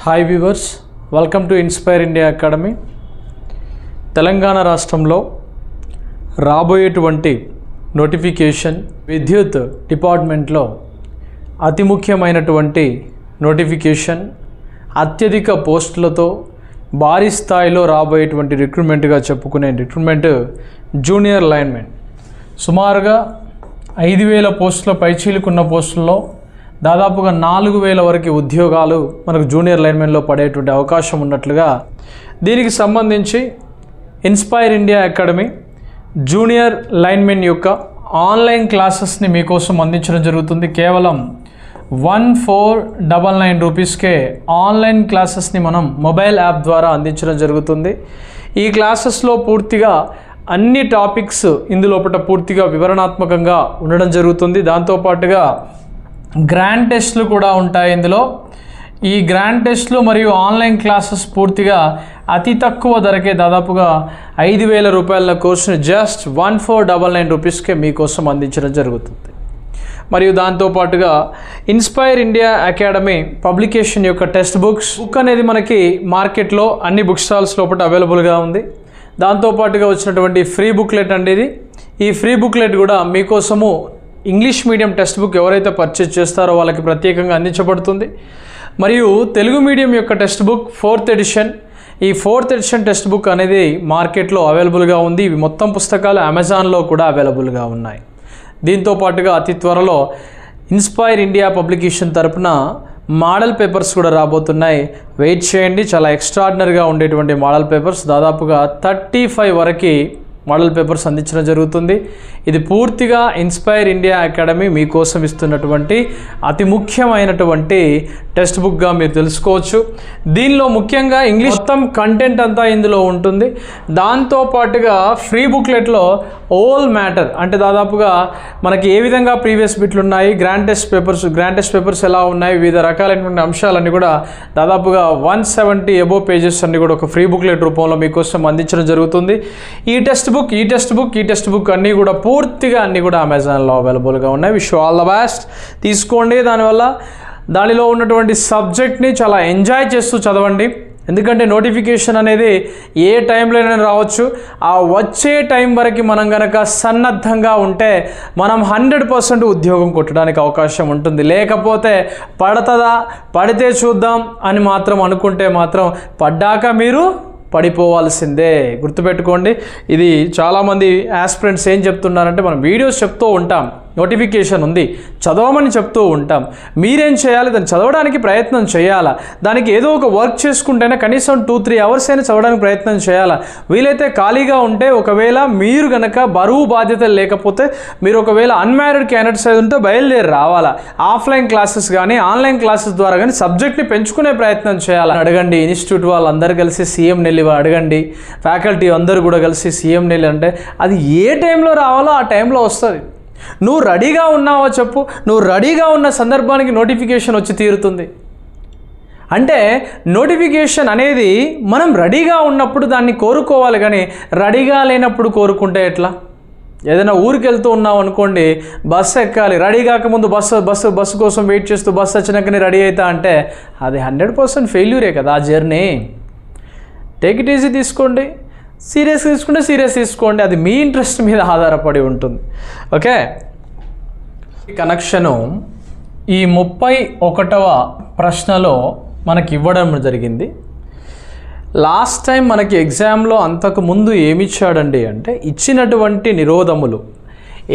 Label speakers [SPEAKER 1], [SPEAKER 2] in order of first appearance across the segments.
[SPEAKER 1] Hi viewers, welcome to inspire India academy. Telangana రాష్ట్రంలో రాబోయేటువంటి notification విద్యుత్ డిపార్ట్మెంట్లో అతి ముఖ్యమైనటువంటి నోటిఫికేషన్. అత్యధిక పోస్టులతో భారీ స్థాయిలో రాబోయేటువంటి రిక్రూట్మెంట్గా చెప్పుకునే రిక్రూట్మెంట్ జూనియర్ లైన్మెన్. సుమారుగా 5,000 పోస్టుల పైచీలుకున్న పోస్టుల్లో దాదాపుగా 4,000 వరకు ఉద్యోగాలు మనకు జూనియర్ లైన్మెన్లో పడేటువంటి అవకాశం ఉన్నట్లుగా దీనికి సంబంధించి inspire India academy junior linemen యొక్క ఆన్లైన్ క్లాసెస్ని మీకోసం అందించడం జరుగుతుంది. కేవలం 1499 రూపీస్కే ఆన్లైన్ క్లాసెస్ని మనం మొబైల్ యాప్ ద్వారా అందించడం జరుగుతుంది. ఈ క్లాసెస్లో పూర్తిగా అన్ని టాపిక్స్ ఇందులోపట పూర్తిగా వివరణాత్మకంగా ఉండడం జరుగుతుంది. దాంతోపాటుగా గ్రాండ్ టెస్ట్లు కూడా ఉంటాయి ఇందులో. ఈ గ్రాండ్ టెస్ట్లు మరియు ఆన్లైన్ క్లాసెస్ పూర్తిగా అతి తక్కువ ధరకే, దాదాపుగా 5,000 రూపాయల కోర్సుని జస్ట్ 1499 రూపీస్కే మీకోసం అందించడం జరుగుతుంది. మరియు దాంతోపాటుగా ఇన్స్పైర్ ఇండియా అకాడమీ పబ్లికేషన్ యొక్క టెక్స్ట్ బుక్ అనేది మనకి మార్కెట్లో అన్ని బుక్ స్టాల్స్ లోపల అవైలబుల్గా ఉంది. దాంతోపాటుగా వచ్చినటువంటి ఫ్రీ బుక్లెట్ అనేది, ఈ ఫ్రీ బుక్లెట్ కూడా మీకోసము ఇంగ్లీష్ మీడియం టెక్స్ట్ బుక్ ఎవరైతే పర్చేజ్ చేస్తారో వాళ్ళకి ప్రత్యేకంగా అందించబడుతుంది. మరియు తెలుగు మీడియం యొక్క టెక్స్ట్ బుక్ 4th ఎడిషన్, ఈ 4th ఎడిషన్ టెక్స్ట్ బుక్ అనేది మార్కెట్లో అవైలబుల్గా ఉంది. ఇవి మొత్తం పుస్తకాలు అమెజాన్లో కూడా అవైలబుల్గా ఉన్నాయి. దీంతో పాటుగా అతి త్వరలో ఇన్స్పైర్ ఇండియా పబ్లికేషన్ తరపున మోడల్ పేపర్స్ కూడా రాబోతున్నాయి. వెయిట్ చేయండి. చాలా ఎక్స్ట్రాడినరీగా ఉండేటువంటి మోడల్ పేపర్స్, దాదాపుగా 35 వరకు మోడల్ పేపర్స్ అందించడం జరుగుతుంది. ఇది పూర్తిగా ఇన్స్పైర్ ఇండియా అకాడమీ మీకోసం ఇస్తున్నటువంటి అతి ముఖ్యమైనటువంటి టెక్స్ట్ బుక్గా మీరు తెలుసుకోవచ్చు. దీనిలో ముఖ్యంగా ఇంగ్లీష్ మొత్తం కంటెంట్ అంతా ఇందులో ఉంటుంది. దాంతోపాటుగా ఫ్రీ బుక్లెట్లో ఓల్ మ్యాటర్ అంటే దాదాపుగా మనకి ఏ విధంగా ప్రీవియస్ బిట్లు ఉన్నాయి, గ్రాండ్ టెస్ట్ పేపర్స్ ఎలా ఉన్నాయి, వివిధ రకాలైనటువంటి అంశాలన్నీ కూడా దాదాపుగా 170 అబోవ్ పేజెస్ అన్ని కూడా ఒక ఫ్రీ బుక్లెట్ రూపంలో మీకోసం అందించడం జరుగుతుంది. ఈ టెక్స్ట్ బుక్ అన్నీ కూడా పూర్తిగా అన్నీ కూడా అమెజాన్లో అవైలబుల్గా ఉన్నాయి. Wish all the best. తీసుకోండి. దానిలో ఉన్నటువంటి సబ్జెక్ట్ని చాలా ఎంజాయ్ చేస్తూ చదవండి. ఎందుకంటే నోటిఫికేషన్ అనేది ఏ టైంలోనైనా రావచ్చు. ఆ వచ్చే టైం వరకు మనం కనుక సన్నద్ధంగా ఉంటే మనం 100% ఉద్యోగం కొట్టడానికి అవకాశం ఉంటుంది. లేకపోతే పడితే చూద్దాం అని మాత్రం అనుకుంటే మాత్రం పడ్డాక మీరు పడిపోవాల్సిందే. గుర్తుపెట్టుకోండి. ఇది చాలామంది ఆస్పిరెంట్స్ ఏం చెప్తున్నారంటే, మనం వీడియోస్ చెప్తూ ఉంటాం, నోటిఫికేషన్ ఉంది చదవమని చెప్తూ ఉంటాం. మీరేం చేయాలి? దాన్ని చదవడానికి ప్రయత్నం చేయాలా? దానికి ఏదో ఒక వర్క్ చేసుకుంటేనే కనీసం 2-3 అవర్స్ అయినా చదవడానికి ప్రయత్నం చేయాలా? వీలైతే ఖాళీగా ఉంటే, ఒకవేళ మీరు కనుక బరువు బాధ్యతలు లేకపోతే, మీరు ఒకవేళ అన్మ్యారీడ్ క్యాండిడేట్స్ అయితే ఉంటే బయలుదేరి రావాలా. ఆఫ్లైన్ క్లాసెస్ కానీ ఆన్లైన్ క్లాసెస్ ద్వారా కానీ సబ్జెక్ట్ని పెంచుకునే ప్రయత్నం చేయాలని అడగండి. ఇన్స్టిట్యూట్ వాళ్ళందరూ కలిసి సీఎం నెల్లి అడగండి. ఫ్యాకల్టీ అందరూ కూడా కలిసి సీఎం నెల్లి అంటే అది ఏ టైంలో రావాలో ఆ టైంలో వస్తుంది. నువ్వు రెడీగా ఉన్నావో చెప్పు. నువ్వు రెడీగా ఉన్న సందర్భానికి నోటిఫికేషన్ వచ్చి తీరుతుంది. అంటే నోటిఫికేషన్ అనేది మనం రెడీగా ఉన్నప్పుడు దాన్ని కోరుకోవాలి, కానీ రెడీగా లేనప్పుడు కోరుకుంటే ఎట్లా? ఏదైనా ఊరికి వెళ్తూ ఉన్నావు అనుకోండి, బస్సు ఎక్కాలి, రెడీ కాకముందు బస్సు కోసం వెయిట్ చేస్తూ బస్సు వచ్చినాకనే రెడీ అవుతా అంటే అది 100% ఫెయిల్యూరే కదా ఆ జర్నీ. టేక్ ఇట్ ఈజీ తీసుకోండి. సీరియస్ తీసుకోండి. అది మీ ఇంట్రెస్ట్ మీద ఆధారపడి ఉంటుంది. ఓకే. కనెక్షను ఈ 31వ ప్రశ్నలో మనకి ఇవ్వడం జరిగింది. లాస్ట్ టైం మనకి ఎగ్జామ్లో అంతకుముందు ఏమిచ్చాడండి అంటే, ఇచ్చినటువంటి నిరోధములు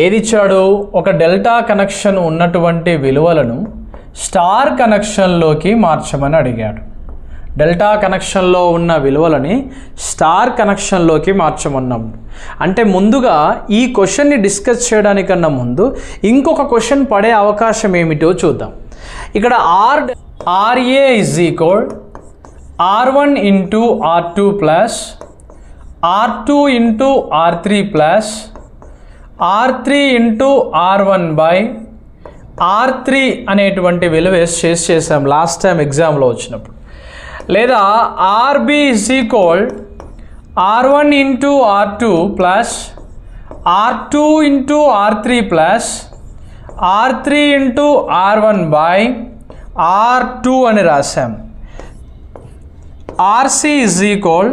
[SPEAKER 1] ఏదిచ్చాడు? ఒక డెల్టా కనెక్షన్ ఉన్నటువంటి విలువలను స్టార్ కనెక్షన్లోకి మార్చమని అడిగాడు. డెల్టా కనెక్షన్లో ఉన్న విలువలని స్టార్ కనెక్షన్లోకి మార్చమన్నాము. అంటే ముందుగా ఈ క్వశ్చన్ని డిస్కస్ చేయడానికన్నా ముందు ఇంకొక క్వశ్చన్ పడే అవకాశం ఏమిటో చూద్దాం. ఇక్కడ RA is equal R1 into R2 plus R2 into R3 plus R3 into R1 by R3 అనేటువంటి విలువ చేసాం లాస్ట్ టైం ఎగ్జామ్లో వచ్చినప్పుడు. లేదా RB is equal R1 into R2 plus R2 into R3 plus R3 into R1 by R2 అని రాసాం. RC is equal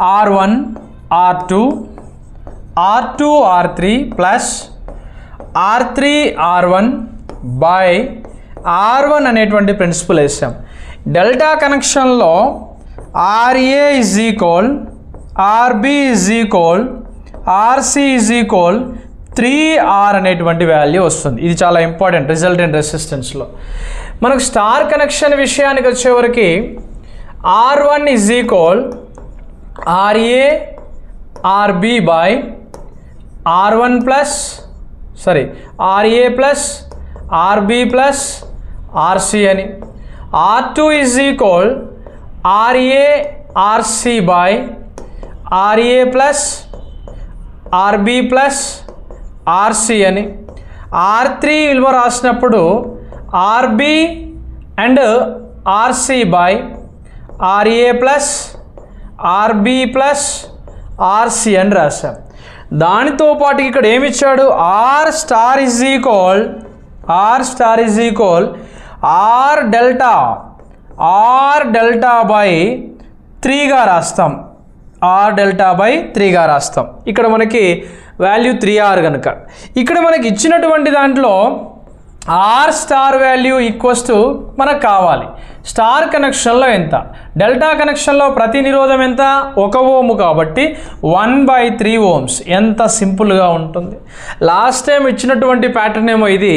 [SPEAKER 1] R1 R2 R3 plus R3 R1 by R1 అనేటువంటి principal వేసాం. డెల్టా కనెక్షన్లో RA is equal RB is equal RC is equal 3R అనేటువంటి value వస్తుంది. ఇది చాలా important resultant రెసిస్టెన్స్లో. మనకు స్టార్ కనెక్షన్ విషయానికి వచ్చేవరకు R1 is equal RA RB by R1 plus RA plus RB plus RC అని. R2 is equal RA RC by RA plus RB plus RC అని. R3 విలువ రాసినప్పుడు RB and RC by RA plus RB plus RC అని రాశాం. దానితో పాటు ఇక్కడ ఏమి ఇచ్చాడు, R star is equal R delta by 3గా రాస్తాం. R డెల్టా బై 3గా రాస్తాం. ఇక్కడ మనకి వాల్యూ 3R కనుక ఇక్కడ మనకి ఇచ్చినటువంటి దాంట్లో R star value equals to మనకు కావాలి. స్టార్ కనెక్షన్లో ఎంత, డెల్టా కనెక్షన్లో ప్రతి నిరోధం ఎంత, 1 ఓము కాబట్టి 1/3 ఓమ్స్. ఎంత సింపుల్గా ఉంటుంది. లాస్ట్ టైం ఇచ్చినటువంటి ప్యాటర్న్ ఏమో ఇది,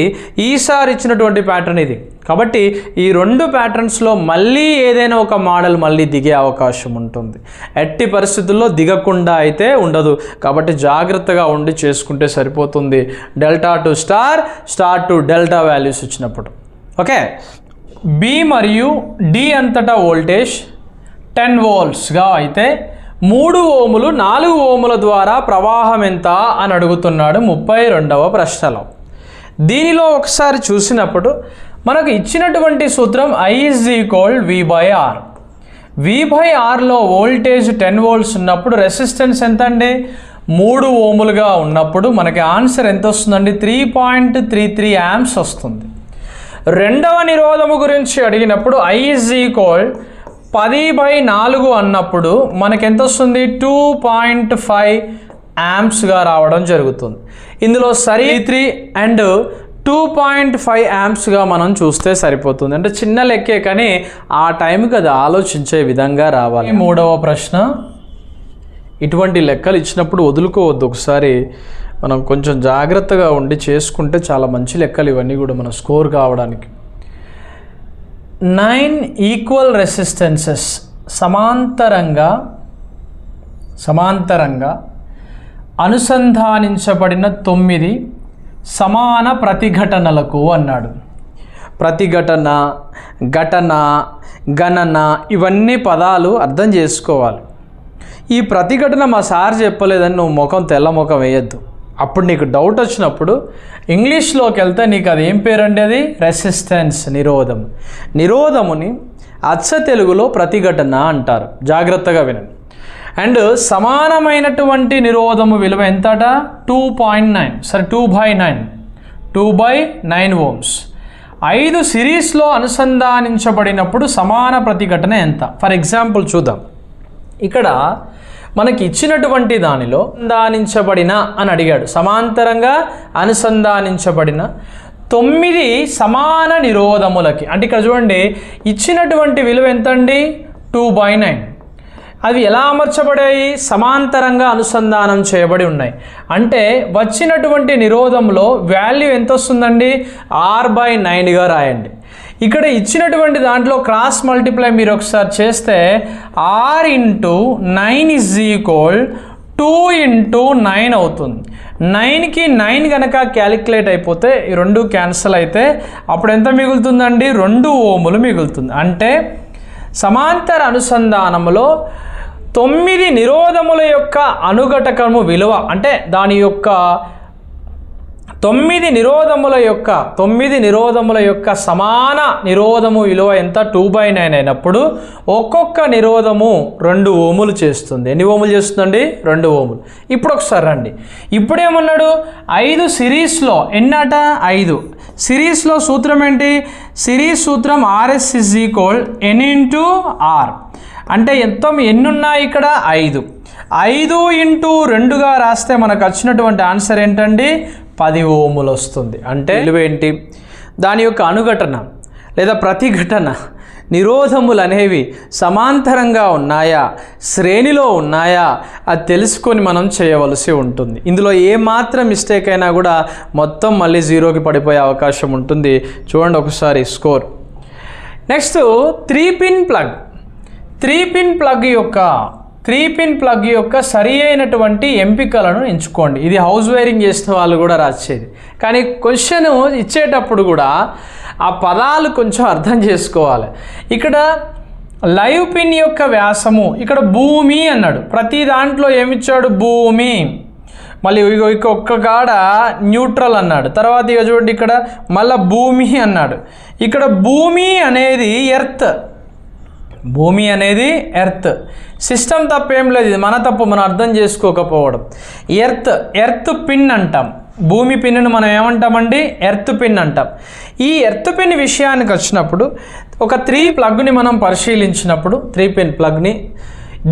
[SPEAKER 1] ఈసారి ఇచ్చినటువంటి ప్యాటర్న్ ఇది. కాబట్టి ఈ రెండు ప్యాటర్న్స్లో మళ్ళీ ఏదైనా ఒక మోడల్ మళ్ళీ దిగే అవకాశం ఉంటుంది. ఎట్టి పరిస్థితుల్లో దిగకుండా అయితే ఉండదు. కాబట్టి జాగ్రత్తగా ఉండి చేసుకుంటే సరిపోతుంది. Delta to star, star to delta values ఇచ్చినప్పుడు. ఓకే, B మరియు D అంతటా వోల్టేజ్ 10 వోల్ట్స్గా అయితే 3 ఓములు 4 ఓముల ద్వారా ప్రవాహం ఎంత అని అడుగుతున్నాడు 32వ ప్రశ్నలో. దీనిలో ఒకసారి చూసినప్పుడు మనకు ఇచ్చినటువంటి సూత్రం I is equal V/R. V/Rలో వోల్టేజ్ 10 వోల్ట్స్ ఉన్నప్పుడు రెసిస్టెన్స్ ఎంత అండి, 3 ఓములుగా ఉన్నప్పుడు మనకి ఆన్సర్ ఎంత వస్తుందండి, 3.33 amps వస్తుంది. రెండవ నిరోధము గురించి అడిగినప్పుడు I is equal 10/4 అన్నప్పుడు మనకి ఎంత వస్తుంది, 2.5 amps రావడం జరుగుతుంది. ఇందులో 3 అండ్ 2.5 amps మనం చూస్తే సరిపోతుంది. అంటే చిన్న లెక్కే కానీ ఆ టైంకి అది ఆలోచించే విధంగా రావాలి. మూడవ ప్రశ్న, ఇటువంటి లెక్కలు ఇచ్చినప్పుడు వదులుకోవద్దు. ఒకసారి మనం కొంచెం జాగ్రత్తగా ఉండి చేసుకుంటే చాలా మంచి లెక్కలు ఇవన్నీ కూడా మన స్కోర్ కావడానికి. 9 ఈక్వల్ రెసిస్టెన్సెస్ సమాంతరంగా అనుసంధానించబడిన 9 సమాన ప్రతిఘటనలకు అన్నాడు. ప్రతిఘటన, ఘటన, గణన ఇవన్నీ పదాలు అర్థం చేసుకోవాలి. ఈ ప్రతిఘటన మా సార్ చెప్పలేదని నువ్వు తెల్ల ముఖం వేయద్దు. అప్పుడు నీకు డౌట్ వచ్చినప్పుడు ఇంగ్లీష్లోకి వెళ్తే నీకు అది ఏం పేరండి, అది రెసిస్టెన్స్, నిరోధముని అచ్చ తెలుగులో ప్రతిఘటన అంటారు. జాగ్రత్తగా వినండి. అండ్ సమానమైనటువంటి నిరోధము విలువ ఎంతట, 2.9 2/9 ఓమ్స్. 5 సిరీస్లో అనుసంధానించబడినప్పుడు సమాన ప్రతిఘటన ఎంత? ఫర్ ఎగ్జాంపుల్ చూద్దాం. ఇక్కడ మనకి ఇచ్చినటువంటి దానిలో అనుసంధానించబడిన అని అడిగాడు. సమాంతరంగా అనుసంధానించబడిన 9 సమాన నిరోధములకి, అంటే ఇక్కడ చూడండి ఇచ్చినటువంటి విలువ ఎంతండి, 2/9. అవి ఎలా అమర్చబడాయి, సమాంతరంగా అనుసంధానం చేయబడి ఉన్నాయి. అంటే వచ్చినటువంటి నిరోధంలో వాల్యూ ఎంత వస్తుందండి, R/9గా రాయండి. ఇక్కడ ఇచ్చినటువంటి దాంట్లో క్రాస్ మల్టిప్లై మీరు ఒకసారి చేస్తే R × 9 is equal 2 × 9 అవుతుంది. 9కి 9 కనుక క్యాలిక్యులేట్ అయిపోతే ఈ రెండు క్యాన్సిల్ అయితే అప్పుడు ఎంత మిగులుతుందండి, 2 ఓములు మిగులుతుంది. అంటే సమాంతర అనుసంధానములో 9 నిరోధముల యొక్క అనుఘటకము విలువ, అంటే దాని యొక్క 9 నిరోధముల యొక్క సమాన నిరోధము విలువ ఎంత, 2/9 అయినప్పుడు ఒక్కొక్క నిరోధము 2 ఓములు చేస్తుంది. ఎన్ని ఓములు చేస్తుందండి, 2 ఓములు. ఇప్పుడు ఒకసారి రండి. ఇప్పుడేమన్నాడు, 5 సిరీస్లో ఎన్నట, 5 సిరీస్లో సూత్రం ఏంటి? సిరీస్ సూత్రం RS = N × R. అంటే ఎన్ని ఉన్నాయి ఇక్కడ? 5. 5 × 2గా రాస్తే మనకు వచ్చినటువంటి ఆన్సర్ ఏంటండి? 10 ఓములు వస్తుంది. అంటే ఏంటి? దాని యొక్క అనుఘటన లేదా ప్రతిఘటన నిరోధములు అనేవి సమాంతరంగా ఉన్నాయా, శ్రేణిలో ఉన్నాయా, అది తెలుసుకొని మనం చేయవలసి ఉంటుంది. ఇందులో ఏమాత్రం మిస్టేక్ అయినా కూడా మొత్తం మళ్ళీ జీరోకి పడిపోయే అవకాశం ఉంటుంది. చూడండి ఒకసారి score. Next three pin plug. Three pin plug యొక్క సరి అయినటువంటి ఎంపికలను ఎంచుకోండి. ఇది హౌస్ వైరింగ్ చేసిన వాళ్ళు కూడా రాసేది. కానీ క్వశ్చన్ ఇచ్చేటప్పుడు కూడా ఆ పదాలు కొంచెం అర్థం చేసుకోవాలి. ఇక్కడ లైవ్ పిన్ యొక్క వ్యాసము, ఇక్కడ భూమి అన్నాడు. ప్రతి దాంట్లో ఏమిచ్చాడు? భూమి. మళ్ళీ ఒక్క కాడ న్యూట్రల్ అన్నాడు. తర్వాత ఇక చూడండి ఇక్కడ మళ్ళీ భూమి అన్నాడు. ఇక్కడ భూమి అనేది ఎర్త్. భూమి అనేది ఎర్త్. సిస్టమ్ తప్పేం లేదు, ఇది మన తప్పు, మనం అర్థం చేసుకోకపోవడం. ఎర్త్ పిన్ అంటాం. భూమి పిన్ను మనం ఏమంటామండి? ఎర్త్ పిన్ అంటాం. ఈ ఎర్త్ పిన్ విషయానికి వచ్చినప్పుడు ఒక 3 ప్లగ్ని మనం పరిశీలించినప్పుడు 3-పిన్ ప్లగ్ని,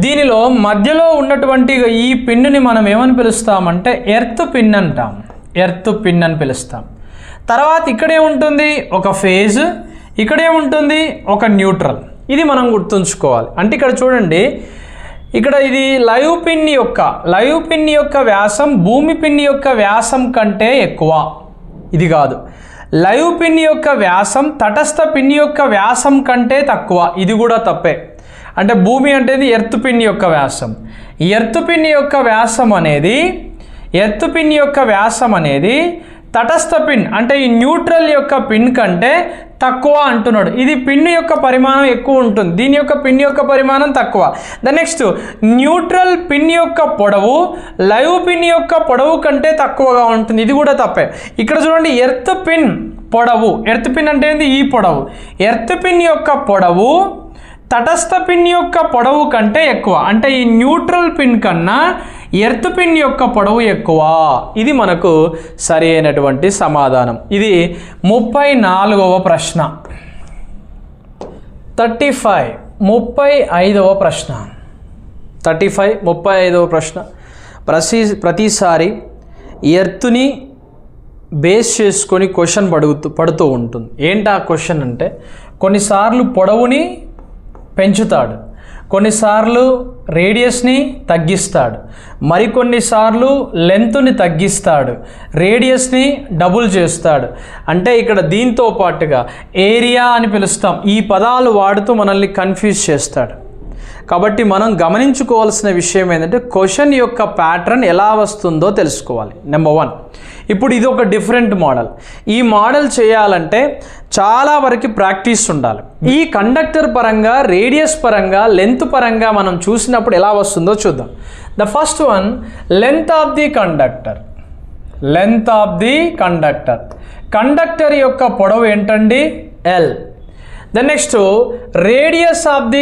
[SPEAKER 1] దీనిలో మధ్యలో ఉన్నటువంటి ఈ పిన్నుని మనం ఏమని పిలుస్తామంటే ఎర్త్ పిన్ అంటాం. ఎర్త్ పిన్ అని పిలుస్తాం. తర్వాత ఇక్కడే ఉంటుంది ఒక ఫేజ్, ఇక్కడే ఉంటుంది ఒక న్యూట్రల్. ఇది మనం గుర్తుంచుకోవాలి. అంటే ఇక్కడ చూడండి, ఇక్కడ ఇది లైవ్ పిన్ యొక్క వ్యాసం భూమి పిన్ యొక్క వ్యాసం కంటే ఎక్కువ. ఇది కాదు. లైవ్ పిన్ యొక్క వ్యాసం తటస్థ పిన్ యొక్క వ్యాసం కంటే తక్కువ. ఇది కూడా తప్పే. అంటే భూమి అంటే ఎర్త్ పిన్ యొక్క వ్యాసం. ఎర్త్ పిన్ యొక్క వ్యాసం అనేది తటస్థ పిన్ అంటే ఈ న్యూట్రల్ యొక్క పిన్ కంటే తక్కువ అంటున్నాడు. ఇది పిన్ యొక్క పరిమాణం ఎక్కువ ఉంటుంది, దీని యొక్క పిన్ యొక్క పరిమాణం తక్కువ. నెక్స్ట్ న్యూట్రల్ పిన్ యొక్క పొడవు లైవ్ పిన్ యొక్క పొడవు కంటే తక్కువగా ఉంటుంది. ఇది కూడా తప్పే. ఇక్కడ చూడండి, ఎర్త్ పిన్ పొడవు, ఎర్త్ పిన్ అంటే ఏంది? ఈ పొడవు. ఎర్త్ పిన్ యొక్క పొడవు తటస్థ పిన్ యొక్క పొడవు కంటే ఎక్కువ. అంటే ఈ న్యూట్రల్ పిన్ కన్నా ఎర్త్ పిన్ యొక్క పొడవు ఎక్కువ. ఇది మనకు సరి అయినటువంటి సమాధానం. ఇది 34వ ప్రశ్న. 35వ ప్రశ్న. 35వ ప్రశ్న. ప్రతిసారి ఎర్త్ని బేస్ చేసుకొని క్వశ్చన్ పడుతూ ఉంటుంది. ఏంటి ఆ క్వశ్చన్ అంటే, కొన్నిసార్లు పొడవుని పెంచుతాడు, కొన్నిసార్లు రేడియస్ని తగ్గిస్తాడు, మరికొన్నిసార్లు లెంత్ని తగ్గిస్తాడు, రేడియస్ని డబుల్ చేస్తాడు. అంటే ఇక్కడ దీంతో పాటుగా ఏరియా అని పిలుస్తాం. ఈ పదాలు వాడుతూ మనల్ని కన్ఫ్యూజ్ చేస్తాడు. కాబట్టి మనం గమనించుకోవాల్సిన విషయం ఏంటంటే క్వశ్చన్ యొక్క ప్యాటర్న్ ఎలా వస్తుందో తెలుసుకోవాలి. నెంబర్ 1, ఇప్పుడు ఇది ఒక డిఫరెంట్ మోడల్. ఈ మోడల్ చేయాలంటే చాలా వరకు ప్రాక్టీస్ ఉండాలి. ఈ కండక్టర్ పరంగా, రేడియస్ పరంగా, లెంత్ పరంగా మనం చూసినప్పుడు ఎలా వస్తుందో చూద్దాం. The first one, length of the conductor. Conductor యొక్క పొడవు ఏంటండి? L. The next, radius of the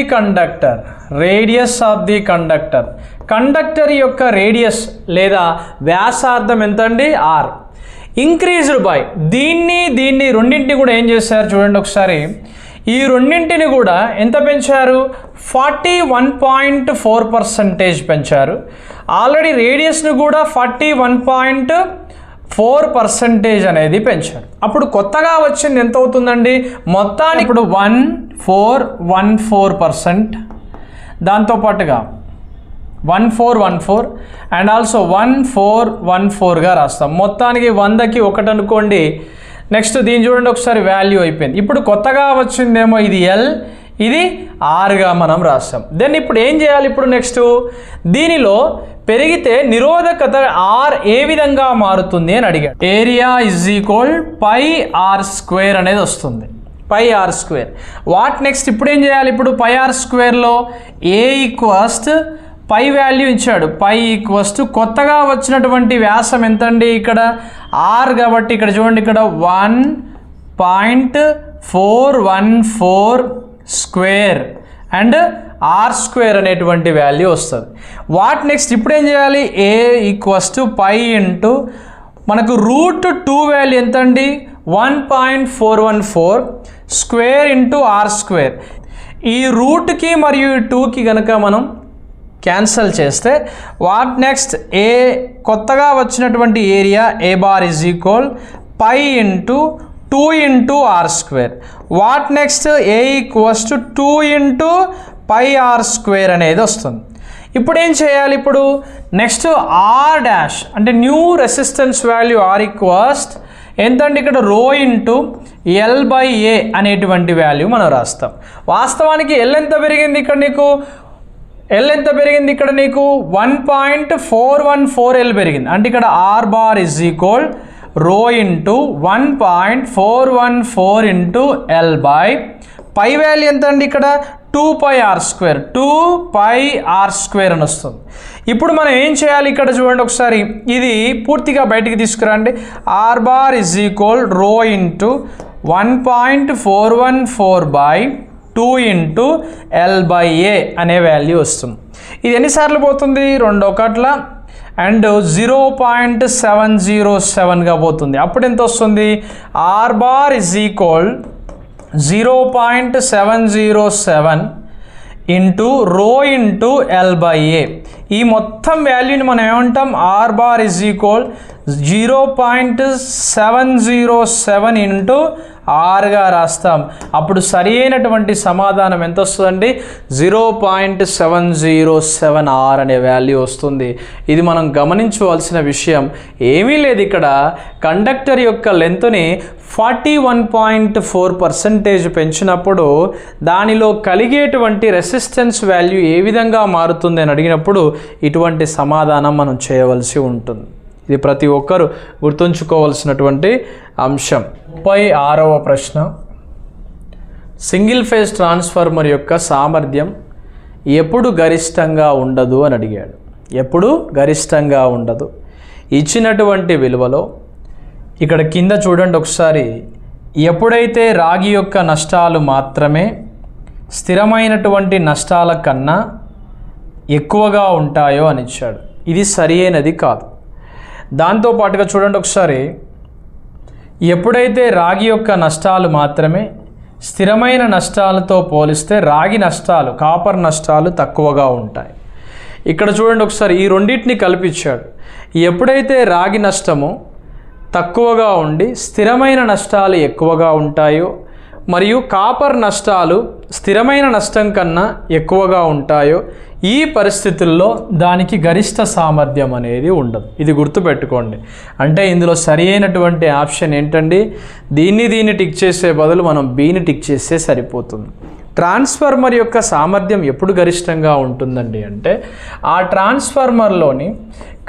[SPEAKER 1] conductor. Conductor యొక్క రేడియస్ లేదా వ్యాసార్థం ఎంతండి? ఆర్. ఇంక్రీజ్డ్ బై, దీన్ని రెండింటిని కూడా ఏం చేశారు చూడండి ఒకసారి. ఈ రెండింటిని కూడా ఎంత పెంచారు? 41.4% పెంచారు. ఆల్రెడీ రేడియస్ను కూడా 41.4% అనేది పెంచారు. అప్పుడు కొత్తగా వచ్చింది ఎంత అవుతుందండి? మొత్తానికి ఇప్పుడు 1414%, దాంతోపాటుగా 1414 అండ్ ఆల్సో 1414గా రాస్తాం. మొత్తానికి 100కి 1 అనుకోండి. నెక్స్ట్ దీన్ని చూడండి ఒకసారి, వాల్యూ అయిపోయింది. ఇప్పుడు కొత్తగా వచ్చిందేమో ఇది ఎల్, ఇది ఆర్గా మనం రాస్తాం. దెన్ ఇప్పుడు ఏం చేయాలి? ఇప్పుడు నెక్స్ట్ దీనిలో పెరిగితే నిరోధకత ఆర్ ఏ విధంగా మారుతుంది అని అడిగాడు. ఏరియా =πr² అనేది వస్తుంది. πr². వాట్ నెక్స్ట్ ఇప్పుడు ఏం చేయాలి? ఇప్పుడు πr²లో ఏ ఈక్వస్ట్ పై వాల్యూ ఇచ్చాడు. π కొత్తగా వచ్చినటువంటి వ్యాసం ఎంతండి? ఇక్కడ ఆర్ కాబట్టి ఇక్కడ చూడండి, ఇక్కడ 1.414² అండ్ r² అనేటువంటి వాల్యూ వస్తుంది. వాట్ నెక్స్ట్ ఇప్పుడు ఏం చేయాలి? ఏ ఈక్వస్ టు π ఇంటూ మనకు √2 వాల్యూ ఎంతండి? 1.414 స్క్వేర్ ఇంటూ ఆర్ స్క్వేర్. ఈ రూట్కి మరియు ఈ 2కి కనుక మనం క్యాన్సల్ చేస్తే వాట్ నెక్స్ట్ ఏ కొత్తగా వచ్చినటువంటి area A bar is equal pi into 2 into r square. What next A equals to 2 into pi are square అనేది వస్తుంది. ఇప్పుడు ఏం చేయాలి? ఇప్పుడు నెక్స్ట్ ఆర్ డాష్ అంటే new resistance value r equals ఎంతంటే ఇక్కడ రో ఇంటూ ఎల్ బై ఏ అనేటువంటి వాల్యూ మనం రాస్తాం. వాస్తవానికి ఎల్ ఎంత పెరిగింది ఇక్కడ నీకు? ఎల్ ఎంత పెరిగింది ఇక్కడ నీకు? 1.414 ఎల్ పెరిగింది. అంటే ఇక్కడ R bar is equal rho into 1.414 into L by pi value ఎంత అండి ఇక్కడ? 2 pi are square, 2 pi are square అని వస్తుంది. ఇప్పుడు మనం ఏం చేయాలి ఇక్కడ చూడండి ఒకసారి, ఇది పూర్తిగా బయటికి తీసుకురండి. R bar is equal rho into 1.414 by 2 into L by A అనే వాల్యూ వస్తుంది. ఇది ఎన్నిసార్లు పోతుంది? 2 ఒకట్ల అండ్ 0.707గా పోతుంది. అప్పుడు ఎంత వస్తుంది? R bar is equal 0.707 into rho into L by A. ఈ మొత్తం వాల్యూని మనం ఏమంటాం? R bar is equal 0.707 into ఆర్గా రాస్తాం. అప్పుడు సరి అయినటువంటి సమాధానం ఎంత వస్తుందండి? 0.707 ఆర్ అనే వాల్యూ వస్తుంది. ఇది మనం గమనించవలసిన విషయం ఏమీ లేదు. ఇక్కడ కండక్టర్ యొక్క లెంత్ని 41.4% పెంచినప్పుడు దానిలో కలిగేటువంటి రెసిస్టెన్స్ వాల్యూ ఏ విధంగా మారుతుంది అని అడిగినప్పుడు ఇటువంటి సమాధానం మనం చేయవలసి ఉంటుంది. ఇది ప్రతి ఒక్కరూ గుర్తుంచుకోవాల్సినటువంటి అంశం. 36వ ప్రశ్న, సింగిల్ ఫేజ్ ట్రాన్స్ఫార్మర్ యొక్క సామర్థ్యం ఎప్పుడు గరిష్టంగా ఉండదు అని అడిగాడు. ఎప్పుడు గరిష్టంగా ఉండదు. ఇచ్చినటువంటి విలువలో ఇక్కడ కింద చూడండి ఒకసారి, ఎప్పుడైతే రాగి యొక్క నష్టాలు మాత్రమే స్థిరమైనటువంటి నష్టాల కన్నా ఎక్కువగా ఉంటాయో అని ఇచ్చాడు. ఇది సరి అయినది కాదు. దాంతోపాటుగా చూడండి ఒకసారి, ఎప్పుడైతే రాగి యొక్క నష్టాలు మాత్రమే స్థిరమైన నష్టాలతో పోలిస్తే రాగి నష్టాలు, కాపర్ నష్టాలు తక్కువగా ఉంటాయి. ఇక్కడ చూడండి ఒకసారి, ఈ రెండింటిని కల్పించాడు. ఎప్పుడైతే రాగి నష్టము తక్కువగా ఉండి స్థిరమైన నష్టాలు ఎక్కువగా ఉంటాయో మరియు కాపర్ నష్టాలు స్థిరమైన నష్టం కన్నా ఎక్కువగా ఉంటాయో ఈ పరిస్థితుల్లో దానికి గరిష్ట సామర్థ్యం అనేది ఉండదు. ఇది గుర్తుపెట్టుకోండి. అంటే ఇందులో సరి అయినటువంటి ఆప్షన్ ఏంటండి? దీన్ని టిక్ చేసే బదులు మనం బీని టిక్ చేస్తే సరిపోతుంది. ట్రాన్స్ఫార్మర్ యొక్క సామర్థ్యం ఎప్పుడు గరిష్టంగా ఉంటుందండి అంటే ఆ ట్రాన్స్ఫార్మర్లోని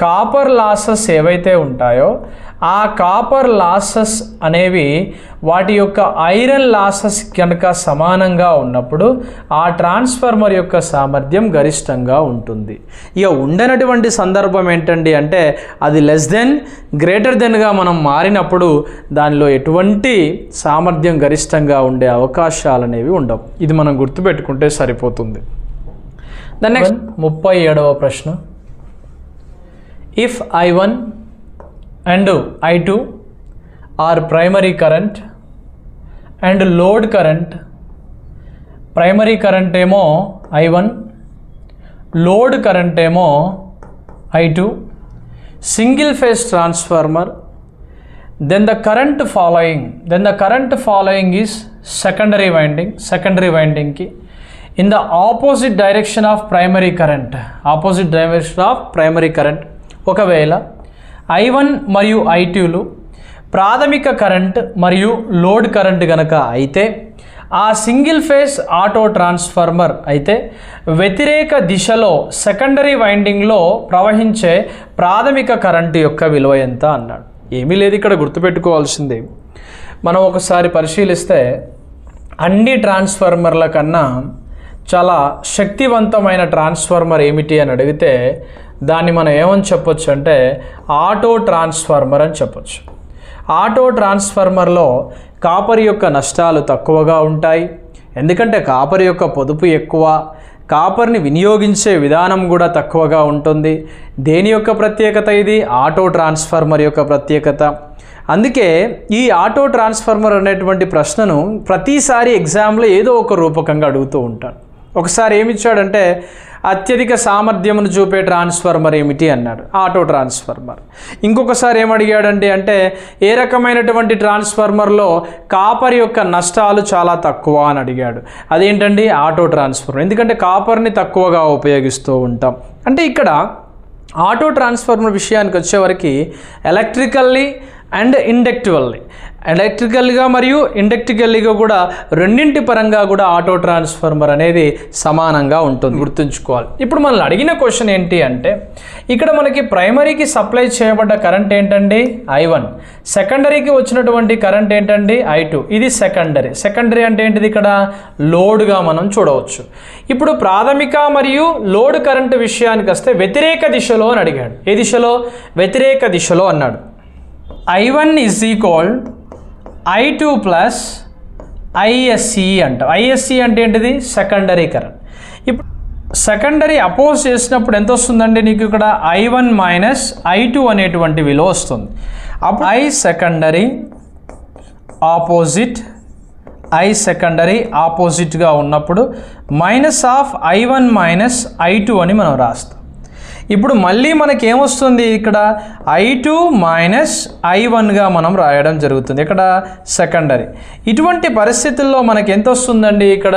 [SPEAKER 1] కాపర్ లాసెస్ ఏవైతే ఉంటాయో ఆ కాపర్ లాసెస్ అనేవి వాటి యొక్క ఐరన్ లాసెస్ కనుక సమానంగా ఉన్నప్పుడు ఆ ట్రాన్స్ఫార్మర్ యొక్క సామర్థ్యం గరిష్టంగా ఉంటుంది. ఇక ఉండనటువంటి సందర్భం ఏంటండి అంటే అది లెస్ దెన్ గ్రేటర్ దెన్గా మనం మారినప్పుడు దానిలో ఎటువంటి సామర్థ్యం గరిష్టంగా ఉండే అవకాశాలు అనేవి ఉండవు. ఇది మనం గుర్తుపెట్టుకుంటే సరిపోతుంది. దాని నెక్స్ట్ 37వ ప్రశ్న, if I1 and I2 are primary current and load current, primary current ఏమో I1, load current ఏమో I2, single phase transformer, then the current following is secondary winding ki in the opposite direction of primary current, ఒకవేళ I1 మరియు I2లు ప్రాథమిక current మరియు load current గనక అయితే ఆ single phase auto transformer అయితే వ్యతిరేక దిశలో సెకండరీ వైండింగ్లో ప్రవహించే ప్రాథమిక కరెంటు యొక్క విలువ ఎంత అన్నాడు. ఏమీ లేదు, ఇక్కడ గుర్తుపెట్టుకోవాల్సింది మనం ఒకసారి పరిశీలిస్తే అన్ని ట్రాన్స్ఫార్మర్ల కన్నా చాలా శక్తివంతమైన ట్రాన్స్ఫార్మర్ ఏమిటి అని అడిగితే దాన్ని మనం ఏమని చెప్పొచ్చు అంటే ఆటో ట్రాన్స్ఫార్మర్ అని చెప్పొచ్చు. ఆటో ట్రాన్స్ఫార్మర్లో కాపర్ యొక్క నష్టాలు తక్కువగా ఉంటాయి. ఎందుకంటే కాపర్ యొక్క పొదుపు ఎక్కువ, కాపర్ని వినియోగించే విధానం కూడా తక్కువగా ఉంటుంది. దేని యొక్క ప్రత్యేకత? ఇది ఆటో ట్రాన్స్ఫార్మర్ యొక్క ప్రత్యేకత. అందుకే ఈ ఆటో ట్రాన్స్ఫార్మర్ అనేటువంటి ప్రశ్నను ప్రతిసారి ఎగ్జామ్లో ఏదో ఒక రూపకంగా అడుగుతూ ఉంటాడు. ఒకసారి ఏమి ఇచ్చాడంటే అత్యధిక సామర్థ్యమును చూపే ట్రాన్స్ఫార్మర్ ఏమిటి అన్నాడు, ఆటో ట్రాన్స్ఫార్మర్. ఇంకొకసారి ఏమడిగాడండి అంటే ఏ రకమైనటువంటి ట్రాన్స్ఫార్మర్లో కాపర్ యొక్క నష్టాలు చాలా తక్కువ అని అడిగాడు. అదేంటండి? Auto transformer. ఎందుకంటే కాపర్ని తక్కువగా ఉపయోగిస్తూ ఉంటాం. అంటే ఇక్కడ ఆటో ట్రాన్స్ఫార్మర్ విషయానికి వచ్చేవరకు ఎలక్ట్రికల్లీ అండ్ ఎలక్ట్రికల్గా మరియు ఇండక్ట్రికల్లీగా కూడా రెండింటి పరంగా కూడా ఆటో ట్రాన్స్ఫార్మర్ అనేది సమానంగా ఉంటుంది, గుర్తుంచుకోవాలి. ఇప్పుడు మనల్ని అడిగిన క్వశ్చన్ ఏంటి అంటే ఇక్కడ మనకి ప్రైమరీకి సప్లై చేయబడ్డ కరెంట్ ఏంటండి? I1. సెకండరీకి వచ్చినటువంటి కరెంట్ ఏంటండి? I2. ఇది సెకండరీ అంటే ఏంటిది? ఇక్కడ లోడ్గా మనం చూడవచ్చు. ఇప్పుడు ప్రాథమిక మరియు లోడ్ కరెంటు విషయానికి వస్తే వ్యతిరేక దిశలో అని అడిగాడు. ఏ దిశలో? వ్యతిరేక దిశలో అన్నాడు. I1 is equal I2 plus ISC అంటాం. ISC అంటే ఏంటిది? Secondary current. ఇప్పుడు సెకండరీ అపోజ్ చేసినప్పుడు ఎంత వస్తుందండి నీకు? ఇక్కడ I1 మైనస్ I2 అనేటువంటి విలువ వస్తుంది. అప్పుడు I సెకండరీ ఆపోజిట్గా ఉన్నప్పుడు minus of I1 minus I2 అని మనం రాస్తాం. ఇప్పుడు మళ్ళీ మనకి ఏమొస్తుంది? ఇక్కడ I2 మైనస్ I1గా మనం రాయడం జరుగుతుంది. ఇక్కడ సెకండరీ. ఇటువంటి పరిస్థితుల్లో మనకి ఎంత వస్తుందండి? ఇక్కడ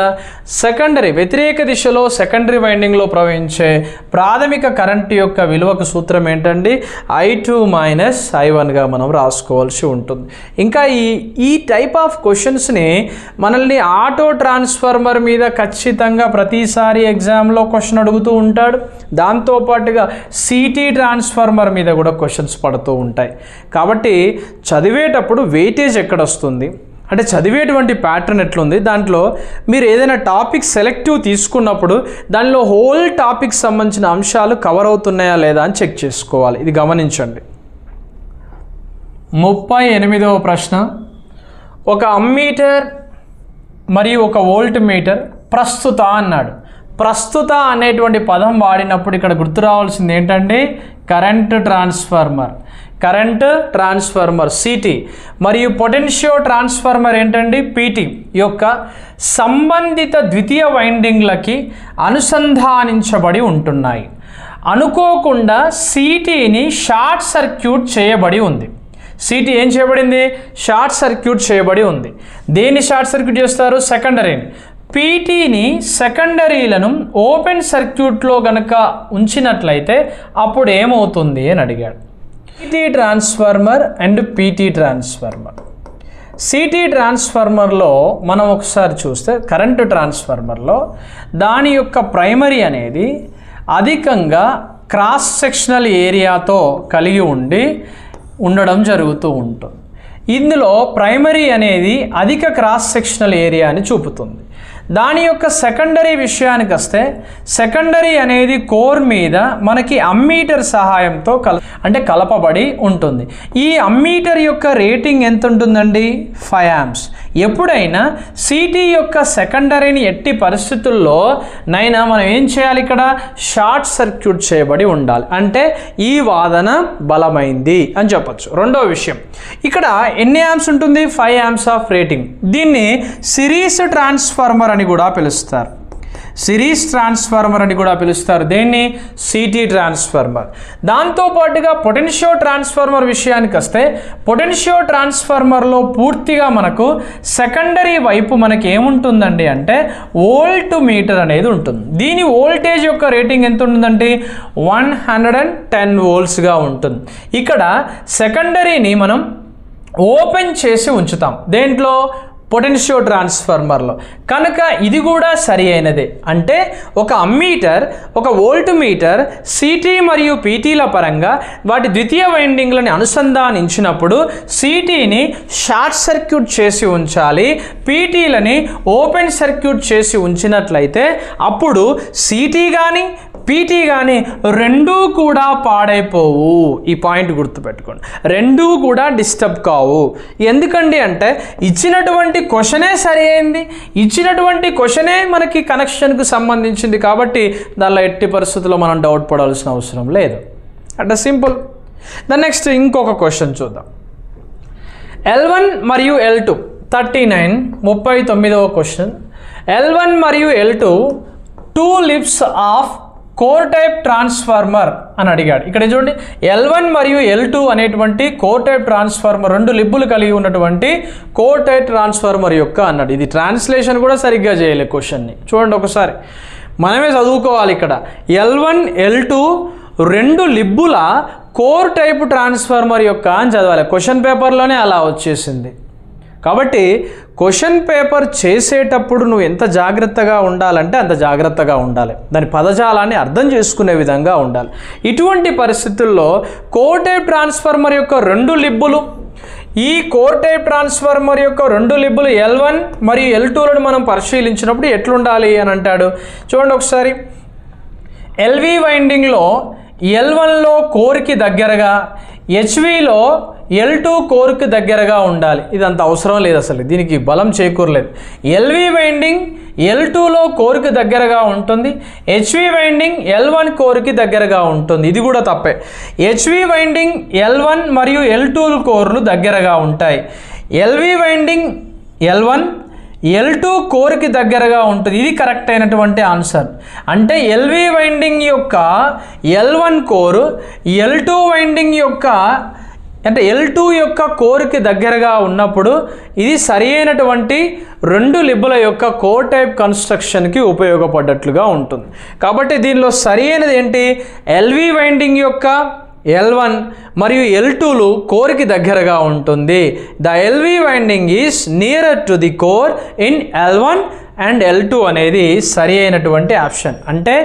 [SPEAKER 1] సెకండరీ వ్యతిరేక దిశలో సెకండరీ వైండింగ్లో ప్రవహించే ప్రాథమిక కరెంటు యొక్క విలువకు సూత్రం ఏంటండి? I2 మైనస్ I1గా మనం రాసుకోవాల్సి ఉంటుంది. ఇంకా ఈ టైప్ ఆఫ్ క్వశ్చన్స్ని మనల్ని ఆటో ట్రాన్స్ఫార్మర్ మీద ఖచ్చితంగా ప్రతిసారి ఎగ్జామ్లో క్వశ్చన్ అడుగుతూ ఉంటాడు. దాంతోపాటుగా సిటీ ట్రాన్స్ఫార్మర్ మీద కూడా క్వశ్చన్స్ పడుతూ ఉంటాయి. కాబట్టి చదివేటప్పుడు వెయిటేజ్ ఎక్కడ వస్తుంది అంటే చదివేటువంటి ప్యాటర్న్ ఎట్లుంది, దాంట్లో మీరు ఏదైనా టాపిక్ సెలెక్టివ్ తీసుకున్నప్పుడు దానిలో హోల్ టాపిక్ సంబంధించిన అంశాలు కవర్ అవుతున్నాయా లేదా అని చెక్ చేసుకోవాలి. ఇది గమనించండి. 38వ ప్రశ్న. ఒక అమ్మీటర్ మరియు ఒక వోల్ట్ మీటర్ ప్రస్తుత అన్నాడు. ప్రస్తుత అనేటువంటి పదం వాడినప్పుడు ఇక్కడ గుర్తు రావాల్సింది ఏంటంటే కరెంట్ ట్రాన్స్ఫార్మర్ సిటీ మరియు పొటెన్షియో ట్రాన్స్ఫార్మర్ ఏంటండి పీటీ యొక్క సంబంధిత ద్వితీయ వైండింగ్లకి అనుసంధానించబడి ఉంటున్నాయి. అనుకోకుండా సిటీని షార్ట్ సర్క్యూట్ చేయబడి ఉంది. సిటీ ఏం చేయబడింది? షార్ట్ సర్క్యూట్ చేయబడి ఉంది. దేన్ని షార్ట్ సర్క్యూట్ చేస్తారు? సెకండరీని. పీటీని సెకండరీలను ఓపెన్ సర్క్యూట్లో కనుక ఉంచినట్లయితే అప్పుడు ఏమవుతుంది అని అడిగాడు. City transformer and PT transformer. City ట్రాన్స్ఫార్మర్లో మనం ఒకసారి చూస్తే కరెంటు ట్రాన్స్ఫార్మర్లో దాని యొక్క ప్రైమరీ అనేది అధికంగా క్రాస్ సెక్షనల్ ఏరియాతో కలిగి ఉండడం జరుగుతూ ఉంటుంది. ఇందులో ప్రైమరీ అనేది అధిక క్రాస్ సెక్షనల్ ఏరియాని చూపుతుంది. దాని యొక్క సెకండరీ విషయానికి వస్తే సెకండరీ అనేది కోర్ మీద మనకి అమ్మీటర్ సహాయంతో కలపబడి ఉంటుంది. ఈ అమ్మీటర్ యొక్క రేటింగ్ ఎంత ఉంటుందండి? 5 amps. ఎప్పుడైనా సిటీ యొక్క సెకండరీని ఎట్టి పరిస్థితుల్లో మనం ఏం చేయాలి? ఇక్కడ షార్ట్ సర్క్యూట్ చేయబడి ఉండాలి. అంటే ఈ వాదన బలమైంది అని చెప్పచ్చు. రెండో విషయం, ఇక్కడ ఎన్ని యాంప్స్ ఉంటుంది? 5 amps ఆఫ్ రేటింగ్. దీన్ని సిరీస్ ట్రాన్స్ఫార్మర్ అని కూడా పిలుస్తారు. దేన్ని? City transformer. దాంతోపాటుగా పొటెన్షియో ట్రాన్స్ఫార్మర్ విషయానికి వస్తే పొటెన్షియో ట్రాన్స్ఫార్మర్లో పూర్తిగా మనకు సెకండరీ వైపు మనకి ఏముంటుందండి అంటే వోల్ట్ మీటర్ అనేది ఉంటుంది. దీని వోల్టేజ్ యొక్క రేటింగ్ ఎంత ఉంటుందంటే 110 voltsగా ఉంటుంది. ఇక్కడ సెకండరీని మనం ఓపెన్ చేసి ఉంచుతాం. దేంట్లో? పొటెన్షియో ట్రాన్స్ఫార్మర్లో. కనుక ఇది కూడా సరి అయినదే. అంటే ఒక అమ్మీటర్, ఒక వోల్ట్ మీటర్ సిటీ మరియు పీటీల పరంగా వాటి ద్వితీయ వైండింగ్లని అనుసంధానించినప్పుడు సిటీని షార్ట్ సర్క్యూట్ చేసి ఉంచాలి, పీటీలని ఓపెన్ సర్క్యూట్ చేసి ఉంచినట్లయితే అప్పుడు సిటీ కానీ పీటీ కానీ రెండూ కూడా పాడైపోవు. ఈ పాయింట్ గుర్తుపెట్టుకోండి. రెండూ కూడా డిస్టర్బ్ కావు. ఎందుకండి అంటే ఇచ్చినటువంటి క్వశ్చనే సరి అయింది. ఇచ్చినటువంటి క్వశ్చనే మనకి కనెక్షన్కు సంబంధించింది కాబట్టి దానిలో ఎట్టి పరిస్థితుల్లో మనం డౌట్ పడాల్సిన అవసరం లేదు. అంటే సింపుల్. ద నెక్స్ట్ ఇంకొక క్వశ్చన్ చూద్దాం. L1 మరియు L2 39వ క్వశ్చన్. L1 మరియు L2 2 limbs of core type transformer అని అడిగాడు. ఇక్కడ చూడండి, L1 మరియు L2 అనేటువంటి కోర్ టైప్ ట్రాన్స్ఫార్మర్, 2 లిబ్బులు కలిగి ఉన్నటువంటి కోర్ టైప్ ట్రాన్స్ఫార్మర్ యొక్క అన్నాడు. ఇది ట్రాన్స్లేషన్ కూడా సరిగ్గా చేయలే క్వశ్చన్ని. చూడండి ఒకసారి, మనమే చదువుకోవాలి. ఇక్కడ L1 L2 2 లిబ్బుల core type transformer యొక్క అని చదవాలి. క్వశ్చన్ పేపర్లోనే అలా వచ్చేసింది. కాబట్టి క్వశ్చన్ పేపర్ చేసేటప్పుడు నువ్వు ఎంత జాగ్రత్తగా ఉండాలంటే అంత జాగ్రత్తగా ఉండాలి. దాని పదజాలాన్ని అర్థం చేసుకునే విధంగా ఉండాలి. ఇటువంటి పరిస్థితుల్లో కోర్ టైప్ ట్రాన్స్ఫార్మర్ యొక్క 2 లిబ్బులు, ఈ కోర్ టైప్ ట్రాన్స్ఫార్మర్ యొక్క 2 లిబ్బులు L1 మరియు L2లను మనం పరిశీలించినప్పుడు ఎట్లుండాలి అని అంటాడు. చూడండి ఒకసారి, LV వైండింగ్లో L1లో కోర్కి దగ్గరగా, HVలో L2 కోర్కి దగ్గరగా ఉండాలి. ఇదంత అవసరం లేదు, అసలు దీనికి బలం చేకూరలేదు. LV వైండింగ్ L2లో కోర్కి దగ్గరగా ఉంటుంది, HV వైండింగ్ L1 కోర్కి దగ్గరగా ఉంటుంది. ఇది కూడా తప్పే. HV వైండింగ్ L1 మరియు L2 కోర్లు దగ్గరగా ఉంటాయి. LV వైండింగ్ L1 L2 కోర్కి దగ్గరగా ఉంటుంది. ఇది కరెక్ట్ అయినటువంటి ఆన్సర్. అంటే LV వైండింగ్ యొక్క L1 కోరు L2 వైండింగ్ యొక్క అంటే L2 యొక్క కోర్కి దగ్గరగా ఉన్నప్పుడు ఇది సరి అయినటువంటి 2 లిబ్బుల యొక్క కోర్ టైప్ కన్స్ట్రక్షన్కి ఉపయోగపడ్డట్లుగా ఉంటుంది. కాబట్టి దీనిలో సరి అయినది ఏంటి? LV వైండింగ్ యొక్క L1 మరియు L2లు కోర్కి దగ్గరగా ఉంటుంది. The LV winding is nearer to the core in L1 and L2 అనేది సరి అయినటువంటి ఆప్షన్. అంటే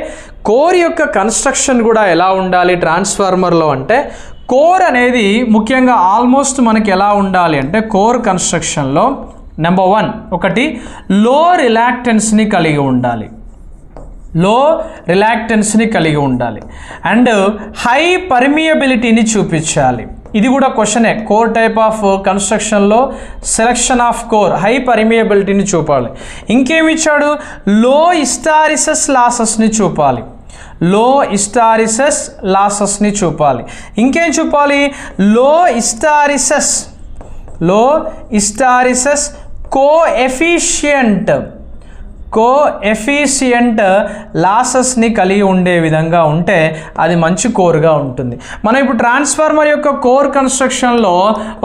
[SPEAKER 1] కోర్ యొక్క కన్స్ట్రక్షన్ కూడా ఎలా ఉండాలి ట్రాన్స్ఫార్మర్లో అంటే, కోర్ అనేది ముఖ్యంగా ఆల్మోస్ట్ మనకి ఎలా ఉండాలి అంటే, కోర్ కన్స్ట్రక్షన్లో నెంబర్ 1 ఒకటి లో రిలాక్టెన్స్ని కలిగి ఉండాలి. లో రిలాక్టెన్స్ని కలిగి ఉండాలి అండ్ హై పర్మియబిలిటీని చూపించాలి. ఇది కూడా క్వశ్చనే. కోర్ టైప్ ఆఫ్ కన్స్ట్రక్షన్లో సెలక్షన్ ఆఫ్ కోర్ హై పర్మియబిలిటీని చూపాలి. ఇంకేమి ఇచ్చాడు? లో హిస్టారిసిస్ లాసెస్ని చూపాలి. లో హిస్టారిసిస్ లాసెస్ని చూపాలి. ఇంకేం చూపాలి? లో హిస్టారిసిస్ కోఎఫిషియంట్ లాసెస్ని కలిగి ఉండే విధంగా ఉంటే అది మంచి కోర్గా ఉంటుంది. మనం ఇప్పుడు ట్రాన్స్ఫార్మర్ యొక్క కోర్ కన్స్ట్రక్షన్లో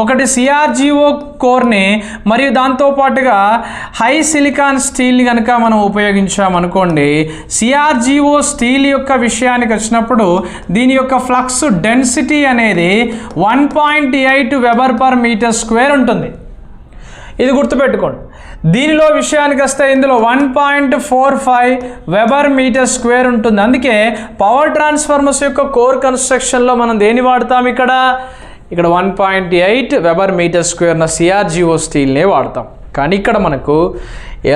[SPEAKER 1] ఒకటి CRGO కోర్ని మరియు దాంతోపాటుగా హై సిలికాన్ స్టీల్ని కనుక మనం ఉపయోగించామనుకోండి, CRGO స్టీల్ యొక్క విషయానికి వచ్చినప్పుడు దీని యొక్క ఫ్లక్స్ డెన్సిటీ అనేది 1.8 వెబర్ పర్ మీటర్ స్క్వేర్ ఉంటుంది. ఇది గుర్తుపెట్టుకోండి. దీనిలో విషయానికి వస్తే ఇందులో 1.45 వెబర్ మీటర్ స్క్వేర్ ఉంటుంది. అందుకే పవర్ ట్రాన్స్ఫార్మర్స్ యొక్క కోర్ కన్స్ట్రక్షన్లో మనం దేని వాడతాం? ఇక్కడ 1.8 వెబర్ మీటర్ స్క్వేర్న CRGO స్టీల్నే వాడతాం. కానీ ఇక్కడ మనకు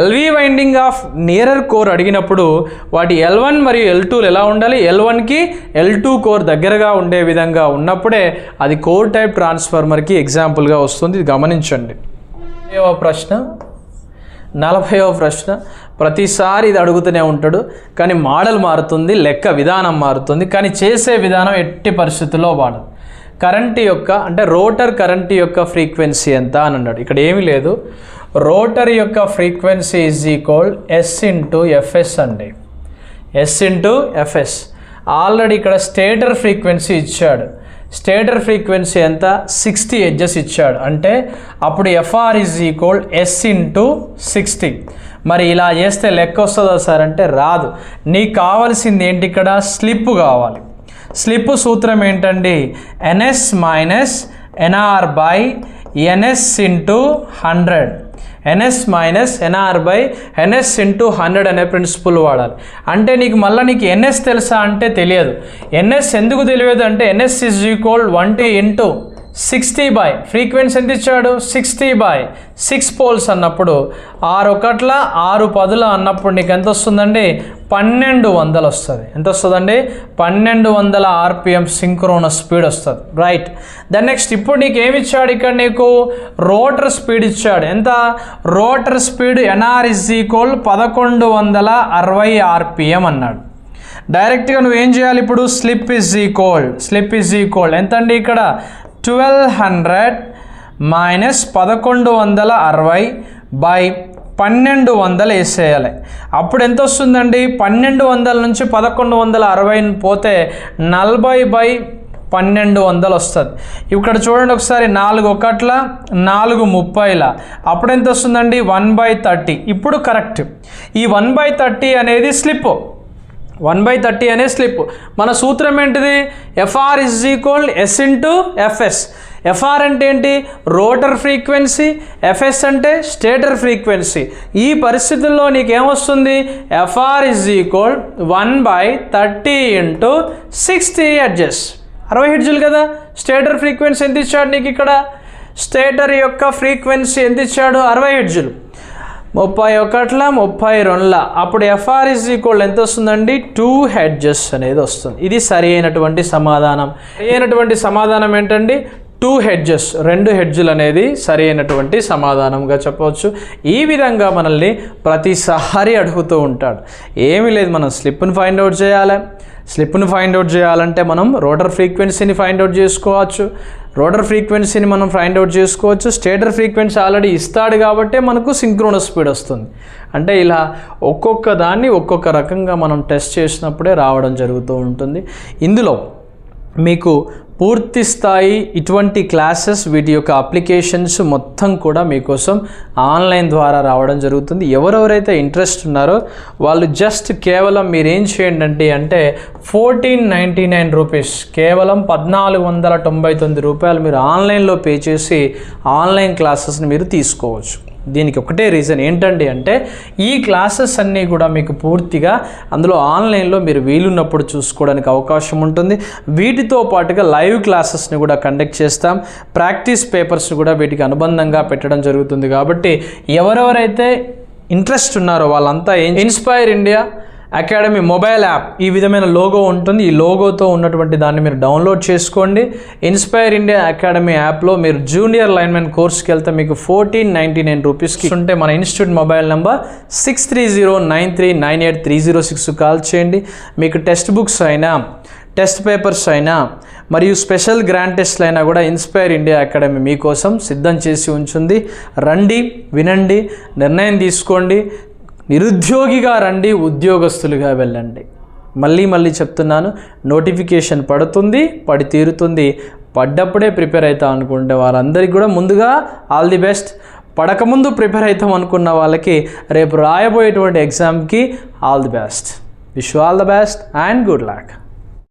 [SPEAKER 1] LV winding of nearer core అడిగినప్పుడు వాటి L1 మరియు L2లు ఎలా ఉండాలి? L1కి L2 కోర్ దగ్గరగా ఉండే విధంగా ఉన్నప్పుడే అది కోర్ టైప్ ట్రాన్స్ఫార్మర్కి ఎగ్జాంపుల్గా వస్తుంది. ఇది గమనించండి. 40వ ప్రశ్న ప్రతిసారి ఇది అడుగుతూనే ఉంటాడు, కానీ మోడల్ మారుతుంది, లెక్క విధానం మారుతుంది, కానీ చేసే విధానం ఎట్టి పరిస్థితుల్లో వాడదు. కరెంట్ యొక్క అంటే రోటర్ కరెంట్ యొక్క ఫ్రీక్వెన్సీ ఎంత అని అన్నాడు. ఇక్కడ ఏమీ లేదు. రోటర్ యొక్క ఫ్రీక్వెన్సీ ఈజ్ ఈక్వల్ S/Fs అండి. S/Fs. ఆల్రెడీ ఇక్కడ స్టేటర్ ఫ్రీక్వెన్సీ ఇచ్చాడు. స్టేటర్ ఫ్రీక్వెన్సీ ఎంత? 60 హెర్ట్జ్ ఇచ్చాడు. అంటే అప్పుడు FR ఈజ్ ఈక్వల్ S/60. మరి ఇలా చేస్తే లెక్క వస్తుందా సార్ అంటే రాదు. నీకు కావాల్సింది ఏంటి? ఇక్కడ స్లిప్ కావాలి. స్లిప్ సూత్రం ఏంటండి? NS - NR by NS into 100. NS - NR by NS into 100 అనే ప్రిన్సిపల్ వాడాలి. అంటే నీకు NS తెలుసా అంటే తెలియదు. NS ఎందుకు తెలియదు అంటే NS is equal 1 into 60 by frequency ఎంత ఇచ్చాడు 60 బై 6 పోల్స్ అన్నప్పుడు 6 ఒకట్ల 6 పదుల అన్నప్పుడు నీకు ఎంత వస్తుందండి 1200 వస్తుంది. ఎంత వస్తుందండి 1200 ఆర్పిఎం సింక్రోనస్ స్పీడ్ వస్తుంది. రైట్. దెన్ నెక్స్ట్ ఇప్పుడు నీకు ఏమి ఇచ్చాడు ఇక్కడ నీకు రోటర్ స్పీడ్ ఇచ్చాడు. ఎంత rotor speed NR is equal 1160 RPM అన్నాడు. డైరెక్ట్గా నువ్వేం చేయాలి ఇప్పుడు స్లిప్ ఇజ్ ఈక్వల్ ఎంత అండి ఇక్కడ 1200 మైనస్ 1160 బై 1200 వేసేయాలి. అప్పుడు ఎంత వస్తుందండి 1200 నుంచి 1160 పోతే 40 బై 1200 వస్తుంది. ఇక్కడ చూడండి ఒకసారి 4 ఒకట్ల 4 30ల అప్పుడు ఎంత వస్తుందండి 1/30. ఇప్పుడు కరెక్ట్. ఈ 1/30 అనేది స్లిప్ 1/30 అనే స్లిప్. మన సూత్రం ఏంటిది FR is equal S into FS. FR అంటే ఏంటి రోటర్ ఫ్రీక్వెన్సీ, ఎఫ్ఎస్ అంటే స్టేటర్ ఫ్రీక్వెన్సీ. ఈ పరిస్థితుల్లో నీకేమొస్తుంది FR is equal 1/30 into 60 hertz 60 హెర్ట్జులు కదా. స్టేటర్ ఫ్రీక్వెన్సీ ఎంత ఇచ్చాడు నీకు ఇక్కడ స్టేటర్ యొక్క ఫ్రీక్వెన్సీ ఎంత ఇచ్చాడు 60 హెర్ట్జులు. 31 32 అప్పుడు ఎఫ్ఆర్ ఇజ్ ఈక్వల్ ఎంత వస్తుందండి 2 హెర్ట్జెస్ అనేది వస్తుంది. ఇది సరి అయినటువంటి సమాధానం. సరి అయినటువంటి సమాధానం ఏంటండి 2 హెర్ట్జెస్ 2 హెర్ట్జులు అనేది సరి అయినటువంటి సమాధానంగా చెప్పవచ్చు. ఈ విధంగా మనల్ని ప్రతిసారి అడుగుతూ ఉంటాడు. ఏమీ లేదు, మనం స్లిప్ని ఫైండ్ అవుట్ చేయాలి. స్లిప్ని ఫైండ్ అవుట్ చేయాలంటే మనం రోటర్ ఫ్రీక్వెన్సీని ఫైండ్ అవుట్ చేసుకోవచ్చు. రోటర్ ఫ్రీక్వెన్సీని మనం ఫైండ్ అవుట్ చేసుకోవచ్చు. స్టేటర్ ఫ్రీక్వెన్సీ ఆల్రెడీ ఇస్తాడు కాబట్టి మనకు సింక్రోనస్ స్పీడ్ వస్తుంది. అంటే ఇలా ఒక్కొక్క దాన్ని ఒక్కొక్క రకంగా మనం టెస్ట్ చేసినప్పుడే రావడం జరుగుతూ ఉంటుంది. ఇందులో మీకు పూర్తి స్థాయి ఇటువంటి క్లాసెస్ వీటి యొక్క అప్లికేషన్స్ మొత్తం కూడా మీకోసం ఆన్లైన్ ద్వారా రావడం జరుగుతుంది. ఎవరెవరైతే ఇంట్రెస్ట్ ఉన్నారో వాళ్ళు జస్ట్ కేవలం మీరేం చేయండి అంటే 1499 రూపీస్ కేవలం 1499 రూపాయలు మీరు ఆన్లైన్లో పే చేసి ఆన్లైన్ క్లాసెస్ని మీరు తీసుకోవచ్చు. దీనికి ఒకటే రీజన్ ఏంటండి అంటే ఈ క్లాసెస్ అన్నీ కూడా మీకు పూర్తిగా అందులో ఆన్లైన్లో మీరు వీలున్నప్పుడు చూసుకోవడానికి అవకాశం ఉంటుంది. వీటితో పాటుగా లైవ్ క్లాసెస్ని కూడా కండక్ట్ చేస్తాం. ప్రాక్టీస్ పేపర్స్ని కూడా వీటికి అనుబంధంగా పెట్టడం జరుగుతుంది. కాబట్టి ఎవరెవరైతే ఇంట్రెస్ట్ ఉన్నారో వాళ్ళంతా inspire India academy mobile app ఈ విధమైన లోగో ఉంటుంది. ఈ లోగోతో ఉన్నటువంటి దాన్ని మీరు డౌన్లోడ్ చేసుకోండి. ఇన్స్పైర్ ఇండియా అకాడమీ యాప్లో మీరు జూనియర్ లైన్మెన్ కోర్స్కి వెళ్తే మీకు 1499 రూపీస్కి ఉంటే మన ఇన్స్టిట్యూట్ మొబైల్ నెంబర్ 6309398306 కాల్ చేయండి. మీకు టెక్స్ట్ బుక్స్ అయినా టెస్ట్ పేపర్స్ అయినా మరియు స్పెషల్ గ్రాండ్ టెస్ట్లు అయినా కూడా ఇన్స్పైర్ ఇండియా అకాడమీ మీకోసం సిద్ధం చేసి ఉంచుంది. రండి, వినండి, నిర్ణయం తీసుకోండి. నిరుద్యోగిగా రండి, ఉద్యోగస్తులుగా వెళ్ళండి. మళ్ళీ చెప్తున్నాను, నోటిఫికేషన్ పడుతుంది, పడి తీరుతుంది. పడ్డప్పుడే ప్రిపేర్ అవుతాం అనుకుంటే వాళ్ళందరికీ కూడా ముందుగా ఆల్ ది బెస్ట్. పడకముందు ప్రిపేర్ అవుతాం అనుకున్న వాళ్ళకి రేపు రాయబోయేటువంటి ఎగ్జామ్కి all the best. Wish you all the best and good luck.